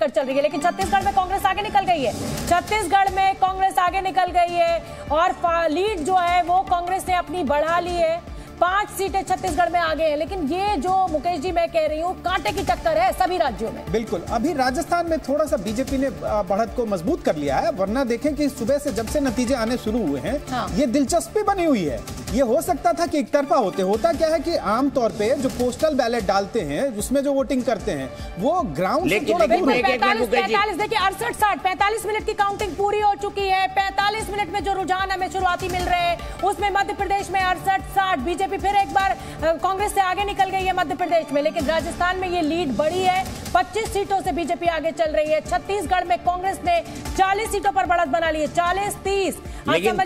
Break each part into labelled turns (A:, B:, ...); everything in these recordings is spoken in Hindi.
A: टक्कर चल रही है, लेकिन छत्तीसगढ़ में कांग्रेस आगे निकल गई है। छत्तीसगढ़ में कांग्रेस आगे निकल गई है और लीड जो है वो कांग्रेस ने अपनी बढ़ा ली है। 5 सीटें छत्तीसगढ़ में आगे हैं, लेकिन ये जो मुकेश जी मैं कह रही हूँ कांटे की टक्कर है सभी राज्यों में।
B: बिल्कुल, अभी राजस्थान में थोड़ा सा बीजेपी ने बढ़त को मजबूत कर लिया है, वरना देखें कि सुबह से जब से नतीजे आने शुरू हुए हैं ये दिलचस्पी बनी हुई है। ये हो सकता था कि एक तरफा होता क्या है कि आमतौर पे जो पोस्टल बैलेट डालते हैं उसमें जो वोटिंग करते हैं वो ग्राउंड से थोड़ा दूर है।
A: 45 देखिए 68-60 45 मिनट की काउंटिंग पूरी हो चुकी है। 45 मिनट में जो रुझान हमें शुरुआती मिल रहे हैं उसमें मध्य प्रदेश में 68-60 बीजेपी फिर एक बार कांग्रेस से आगे निकल गई है मध्य प्रदेश में, लेकिन राजस्थान में ये लीड बढ़ी है। 25 सीटों से बीजेपी आगे चल रही है। छत्तीसगढ़ में कांग्रेस ने 40 सीटों पर बढ़त बना ली है, 40-30।
C: लेकिन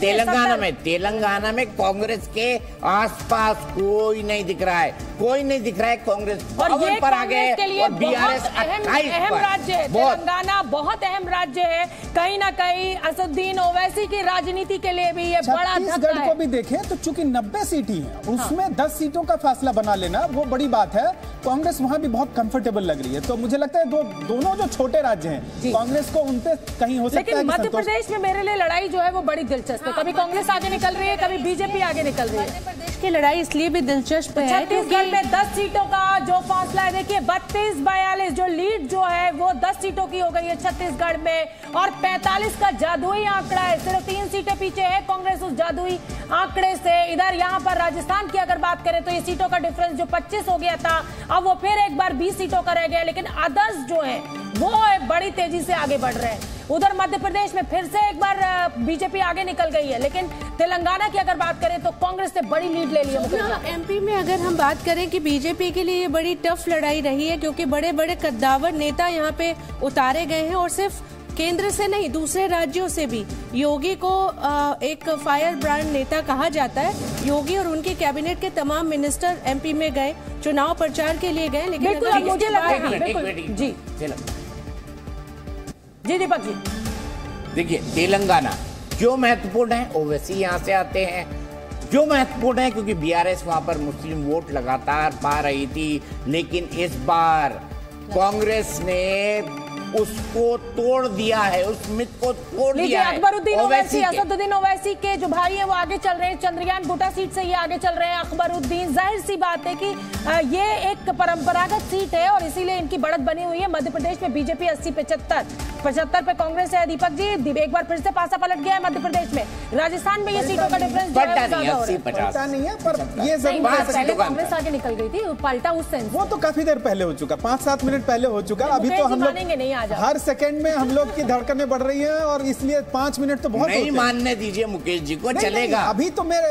C: तेलंगाना में कांग्रेस के आसपास कोई नहीं दिख रहा है, कोई नहीं दिख रहा है। कांग्रेस
A: और ये
C: पर आगे है
A: के लिए
C: और बीआरएस
A: अहम राज्य है। तेलंगाना बहुत अहम राज्य है, कहीं ना कहीं असदुद्दीन ओवैसी की राजनीति के लिए भी ये बड़ा धक्का है।
B: को भी देखें तो चूंकि 90 सीट ही है उसमें 10 सीटों का फासला बना लेना वो बड़ी बात है। कांग्रेस वहां भी बहुत कंफर्टेबल लग रही है, तो मुझे लगता है दोनों जो छोटे राज्य हैं कांग्रेस को उन पे कहीं हो सकता है।
A: लेकिन मध्य प्रदेश में मेरे लिए लड़ाई जो है वो बड़ी दिलचस्प है। कभी कांग्रेस आगे निकल रही है, कभी बीजेपी आगे निकल रही है।
D: मध्य प्रदेश की लड़ाई इसलिए भी दिलचस्प है
A: छत्तीसगढ़ में 10 सीटों का जो फासला है, देखिए 32-42 जो लीड जो है वो 10 सीटों की हो गई है छत्तीसगढ़ में, और 45 का जादुई आंकड़ा है। सिर्फ 3 सीटें पीछे है कांग्रेस उस जादुई आंकड़े से। इधर यहाँ पर राजस्थान की अगर बात करें तो ये सीटों का डिफरेंस जो 25 हो गया था अब वो फिर एक बार 20 सीटों का रह गया, लेकिन अदर्स जो है वो बड़ी तेजी से आगे बढ़ रहे हैं। उधर मध्य प्रदेश में फिर से एक बार बीजेपी आगे निकल गई है, लेकिन तेलंगाना की अगर बात करें तो कांग्रेस ने बड़ी लीड ले ली है।
D: एमपी में अगर हम बात करें कि बीजेपी के लिए ये बड़ी टफ लड़ाई रही है, क्योंकि बड़े बड़े कद्दावर नेता यहाँ पे उतारे गए हैं और सिर्फ केंद्र से नहीं दूसरे राज्यों से भी। योगी को एक फायर ब्रांड नेता कहा जाता है। योगी और उनके कैबिनेट के तमाम मिनिस्टर एमपी में गए, चुनाव प्रचार के लिए गए, लेकिन
A: मुझे लगा जी दीपक जी
C: देखिए तेलंगाना क्यों महत्वपूर्ण है, ओवैसी यहाँ से आते हैं। क्यों महत्वपूर्ण है क्योंकि बीआरएस वहां पर मुस्लिम वोट लगातार पा रही थी, लेकिन इस बार कांग्रेस ने उसको तोड़ दिया है, उस मिथ को तोड़ दिया है।
A: अकबरुद्दीन ओवैसी, असदुद्दीन ओवैसी के जो भाई हैं वो आगे चल रहे हैं। चंद्रयान गुटा सीट से ये आगे चल रहे हैं। अकबरुद्दीन, जाहिर सी बात है कि ये एक परंपरागत सीट है और इसीलिए इनकी बढ़त बनी हुई है। मध्य प्रदेश में बीजेपी 80-75 पे कांग्रेस है। दीपक जी एक बार फिर से पासा पलट गया है मध्य प्रदेश में। राजस्थान में ये सीटों का डिफरेंस
B: नहीं है, पर ये
A: पहले कांग्रेस आगे निकल गई थी, पलटा उस सेंस
B: वो तो काफी देर पहले हो चुका, 5-7 मिनट पहले हो चुका। अभी तो हम लोग
A: नहीं
B: हर सेकंड में हम लोग की धड़कनें बढ़ रही हैं और इसलिए 5 मिनट तो बहुत
C: नहीं मानने दीजिए मुकेश जी को, चलेगा।
B: अभी तो मेरा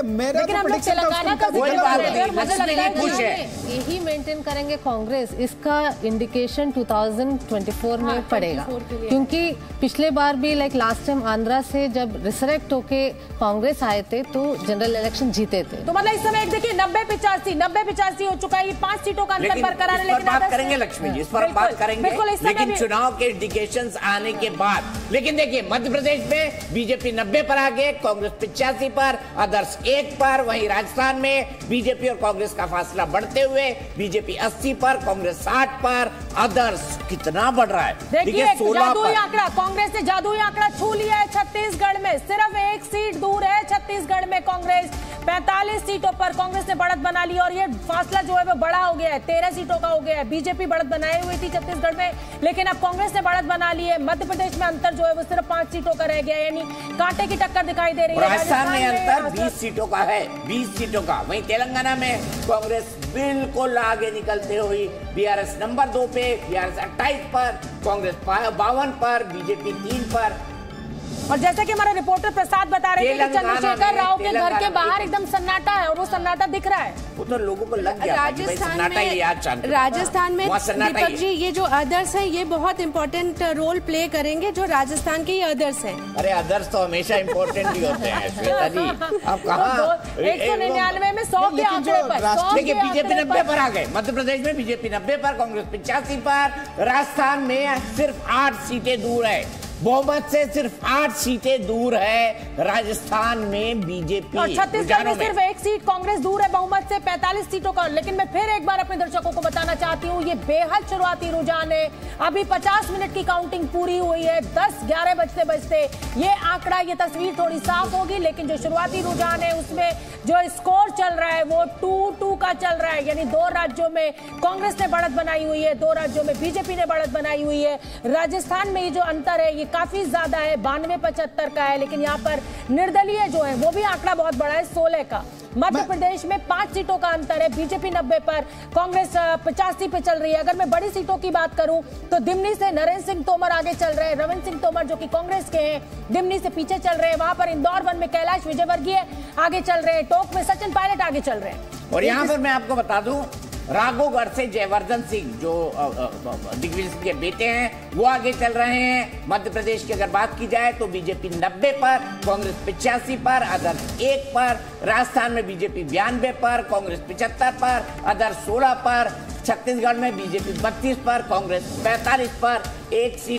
E: यही मेंटेन करेंगे कांग्रेस, इसका इंडिकेशन 2024 में पड़ेगा, क्योंकि पिछले बार भी लास्ट टाइम आंध्रा से जब रिसरेक्ट होके कांग्रेस आए थे तो जनरल इलेक्शन जीते थे।
A: तो मतलब इस समय एक देखिए 90-85 हो चुका है। ये 5 सीटों का अंतर बरकरार है।
C: लेकिन बात करेंगे लक्ष्मी जी, इस पर बात करेंगे, लेकिन चुनाव के इंडिकेशंस आने के बाद। लेकिन देखिए मध्य प्रदेश में बीजेपी 90 पर आगे, कांग्रेस 85 पर, अदर्स 1 पर। वहीं राजस्थान में बीजेपी और कांग्रेस का फासला बढ़ते हुए बीजेपी 80 पर, कांग्रेस 60 पर, अदर्स कितना बढ़ रहा है
A: देखिए 16 जादुई आंकड़ा। कांग्रेस ने जादुई आंकड़ा छू लिया है छत्तीसगढ़ में। सिर्फ 1 सीट दूर है छत्तीसगढ़ में कांग्रेस। 45 सीटों पर कांग्रेस ने बढ़त बना ली और ये फासला जो है वो बड़ा हो गया है, 13 सीटों का हो गया है। बीजेपी बढ़त बनाए हुई थी छत्तीसगढ़ में, लेकिन अब कांग्रेस ने बढ़त बना ली है। मध्य प्रदेश में अंतर जो है वो सिर्फ 5 सीटों का रह गया है, यानी कांटे की टक्कर दिखाई दे रही है।
C: राजस्थान में अंतर 20 सीटों का है, 20 सीटों का। वहीं तेलंगाना में कांग्रेस बिल्कुल आगे निकलते हुई बीआरएस नंबर 2 पे, बीआरएस 28 पर, कांग्रेस 52 पर, बीजेपी 3 पर।
A: और जैसा कि हमारे रिपोर्टर प्रसाद बता रहे थे कि चंद्रशेखर राव के घर के बाहर एकदम सन्नाटा है और वो सन्नाटा दिख रहा है।
C: वो तो लोगों को लग गया
D: राजस्थान में दीपक जी ये जो अदर्स हैं ये बहुत इंपॉर्टेंट रोल प्ले करेंगे, जो राजस्थान के ये अदर्स हैं।
C: अरे अदर्स तो हमेशा इंपॉर्टेंट ही होते हैं श्वेता जी। आप कहाँ
A: 199 में 100 के आंकड़े पर।
C: देखिए बीजेपी 90 पर आ गए, मध्य प्रदेश में बीजेपी 90 पर, कांग्रेस 85 पर। राजस्थान में सिर्फ 8 सीटें दूर है बहुमत से सिर्फ 8 सीटें दूर है राजस्थान में बीजेपी।
A: और छत्तीसगढ़ में सिर्फ 1 सीट कांग्रेस दूर है बहुमत से 45 सीटों का। लेकिन मैं फिर एक बार अपने दर्शकों को बताना चाहती हूँ, ये बेहद शुरुआती रुझान है। अभी 50 मिनट की काउंटिंग पूरी हुई है, 10-11 बजते बजते ये आंकड़ा, ये तस्वीर थोड़ी साफ होगी। लेकिन जो शुरुआती रुझान है उसमें जो स्कोर चल रहा है वो 2-2 का चल रहा है। यानी 2 राज्यों में कांग्रेस ने बढ़त बनाई हुई है, 2 राज्यों में बीजेपी ने बढ़त बनाई हुई है। राजस्थान में ये जो अंतर है ये काफी ज्यादा है, 92-75 का है। लेकिन यहाँ पर निर्दलीय जो है वो भी आंकड़ा बहुत बड़ा है, 16 का। मध्य प्रदेश में 5 सीटों का अंतर है, बीजेपी 90 पर, कांग्रेस 85 पे चल रही है। अगर मैं बड़ी सीटों की बात करूं तो दिमनी से नरेंद्र सिंह तोमर आगे चल रहे हैं, रविंद्र सिंह तोमर जो कि कांग्रेस के हैं दिमनी से पीछे चल रहे हैं। वहां पर इंदौर 1 में कैलाश विजयवर्गीय आगे चल रहे हैं, टोंक में सचिन पायलट आगे चल रहे हैं।
C: और यहाँ पर मैं आपको बता दूं, राघवगढ़ से जयवर्धन सिंह जो दिग्विजय सिंह के बेटे हैं वो आगे चल रहे हैं। मध्य प्रदेश की अगर बात की जाए तो बीजेपी 90 पर, कांग्रेस 85 पर, अदर्स 1 पर। राजस्थान में बीजेपी 92 पर, कांग्रेस 75 पर, अदर्स 16 पर। छत्तीसगढ़ में बीजेपी 32 पर, कांग्रेस 45 पर, 1 सीट